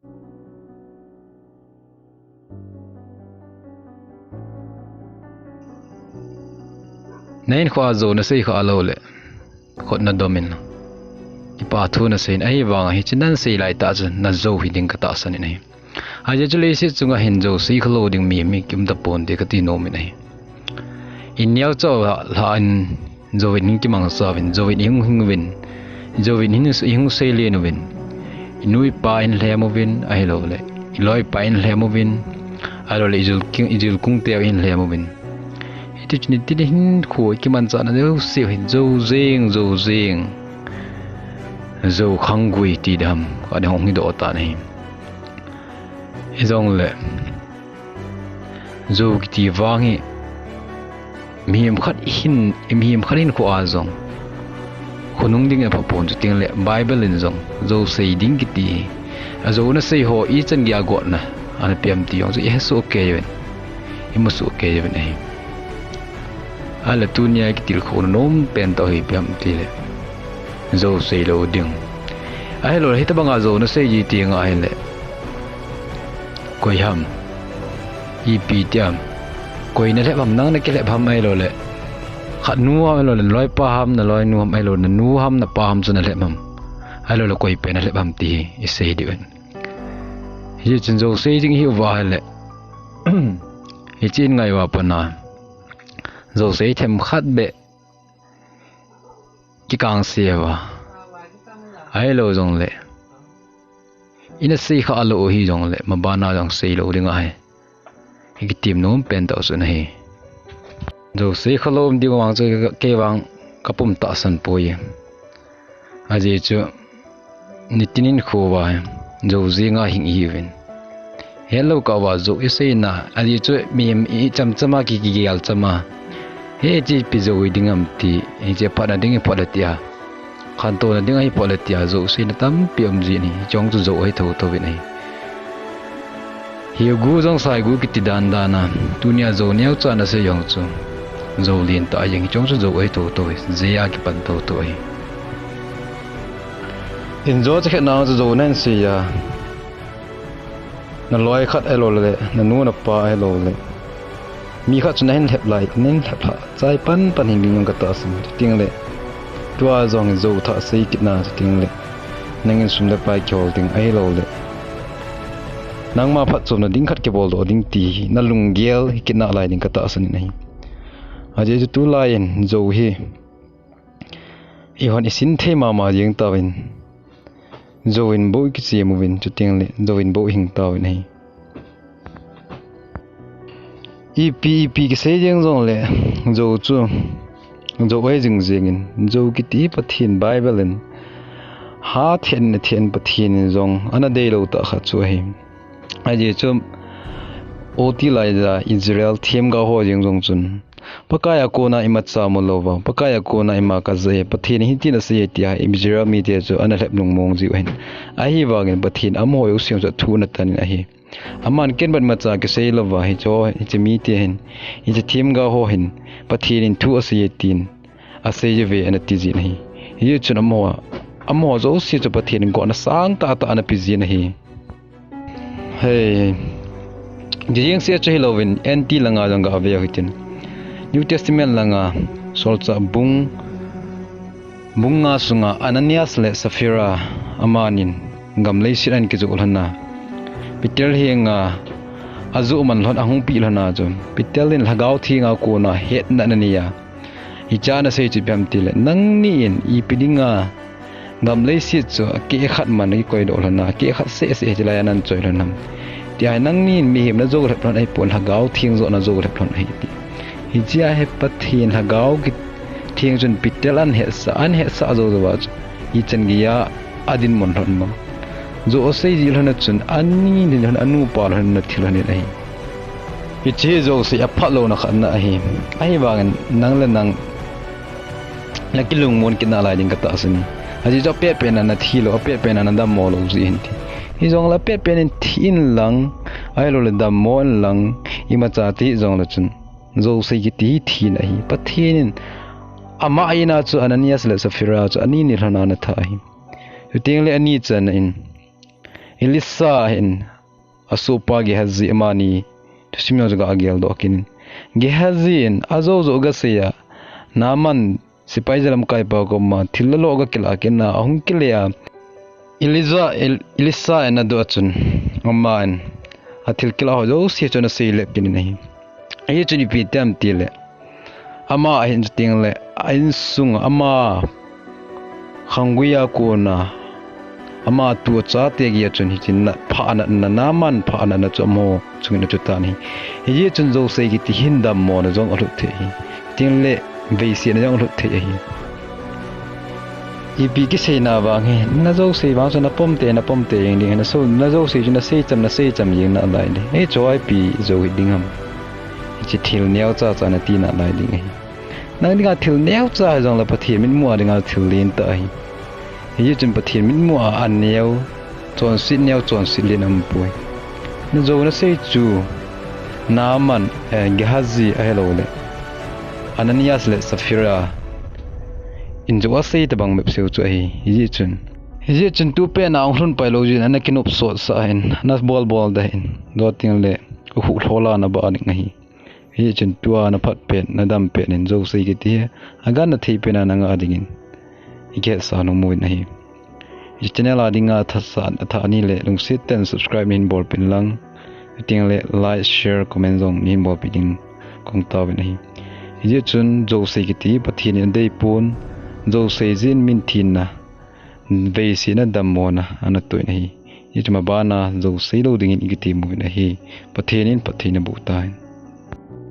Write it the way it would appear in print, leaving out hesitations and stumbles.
Nain khwa zo na sei kha lo le khot na domin ipa thu na sein ai wanga hi chinan sei lai ta chen na zo hi ding ka ta san nei a je chule si chunga hin zo sei khlo ding mi kim da pon de ka ti no mi nei in yaw cho la an zo win ki mang sa win zo win hing win zo win hing sei le no win inui pa in le mo win ai lo le loi pa in le mo win a lo le izul kung te in le mo win itu chini ti hin khoi ki man cha na de se hin zo zeng zo khangui ti dam ka de hong hi do ta nei izong le zo ki ti wangi mihim khat hin ko azong khunung ding pa pon chu ting le bible in zong zo sei ding ki ti azo na sei ho I chen gya go na an pem ti yong so yes okay wen imus okay wen nei ala tunia ki til khon nom pen to hi pem ti le zo sei lo ding ai lo hi ta banga zo na sei ji ti nga ai le koi ham I pi tiam koi na le bam nang na ke le bam ai lo le khat nu ai lo le loi pa ham na loi nu ham ai lo na nu ham na pa ham chu na le mam ai lo koi pe na le bam ti I sei di wen hi chen zo sei ding hi wa le hi chin ngai wa pa na zo sei them khat be ki kang se wa ai lo jong le ina sei kha alo hi jong le ma ba na jong sei lo ding ai ki tim nom pen to su nei zo sei kha lom di wang che ke wang kapum ta san poi a je chu nitinin kho wa zo zinga hing hi wen hello ka wa zo sei na ali chu mi cham chama ki gal chama he ji pi zo ding am ti he je pa na ding pa la tia khan to na ding ai pa la tia zo sei na tam pi am ji ni chong chu zo ai tho to wi nei hi gu jong sai gu ki ti dan dana dunia zo neu cha na se yong chu zo lin ta yang chong chu zo ai tho to je ya ki pan to to ai in zo che na zo nan se ya na loi khat ai lo le na nu na pa ai lo le mi khat chu nen hep lai nen hep ha chai pan hin bing ka ta sim ting le tua zong zo tha sei ki na ting le nangin sum le pai kyol ting ai lo le nang ma phat chom na ding khat ke bol do ding ti na lung gel ki na lai ding ka ta san nei a je tu lain zo hi I hon isin the ma jeng ta win zo win bo ki che mu win chu ting le zo win bo hing ta win nei ep ki se jeng zong le zo chu zo ai jing in zo ki ti Pathen bible in ha then Pathen zong ana de lo ta kha chu hi a je chu oti lai da Israel them ga ho jeng zong chun pakaya ko na ima cha mo lo wa pakaya ko na ima ka ze Pathen hi ti na se ti a Israel mi te chu ana lep lung mong ji hin a hi wa gen Pathen am ho yu siam cha thu na tan a hi aman ken ban ma cha ke sei lo wa hi cho hi che mi te hin hi che them ga ho hin Pathen in thu a se tin a se je ve ana ti ji nahi hi chu na mo zo si chu Pathen go na sang ta ana pi ji nahi hey jing se che lovin anti langa jang ga ve hitin New Testament langa solcha bunga sunga Ananias le Sapphira amanin gamlei siran ki zulhana Peter henga azu man lon ahung pi lana jom Peter lin lagau thinga ko na het na nania hichana sei chi pam tile nang ni in I pidinga gamlei si chu ke khat man ki koi do lana ke khat se jila nan choi lanam ti ai nang ni mi him na zo le plan ai pon lagau thing zo na zo le plan ai ti Hiche he Pathen lagau ki thing chun Peter an he sa zo wa hi chen giya adin mon thon ma zo sei jil hana chun ani ni han anu pa han na thil han nei Hiche zo se apha lo na khan na hi ai wangan nang le nang lakilung mon ki na lai ding ka ta sani aji jo pe na thilo pe na dammo lo ji hin ti hi jong la pe in thin lang ai lo le dammo lang ima cha ti jong la chun zo sei ki ti thi na hi Pathen ama ina chu Ananias le Sapphira chu ani ni rana na tha hi ting le ani chan in ilisa hin asupa ge hazi amani tusimyo jaga agel do kin ge hazin azo gaseya naman sipai jalam kai pa ko ma thillalo ga kila kinna ahung kilya ilisa ena do chun amman athil kila ho jo si chona sei lep kin nahi ai chuni pi tam tile ama hin ting le ain sung ama khangguya ko na ama tu cha te gi chun hi chin na pha na naman pha na chamo chungin chu ta ni hi chun zo sei gi ti hin dam mo na jong alu the hi ting le ve si na jong alu the hi i bi ki sei na ba nge na zo sei ba so na pom te ing ding na so na zo sei na sei cham yin na lai ni e choi pi zo hi ding ham chi thil neo cha na ti na lai ding hi nang dinga thil neo cha jong la pathi min mu dinga thil lin ta hi hi chun pathen min mu an neo chon sit lin am pui na zo na sei chu na man gehazi a hello le ananias le safira in jo sei ta bang mep seu chu hi chun tu pe na hrun pai lo jin an kinop so sa hin na bol da hin do ting le hu thola na ba ni ngai hi chun tua na phat pe na dam pe nin jo sei ki ti aga na thei pe na nga adingin ike sa no mu nahi hi channel adinga tha ani le lung sit ten subscribe nin bol pin lang ting le like share comment zong nin bol pin kong ta be nahi hi chun jo sei ki ti pathin in dei pun jo sei jin min thin na ve si na dammo na ana to nahi hi chuma bana jo sei lo dingin igiti mu nahi pathin bu ta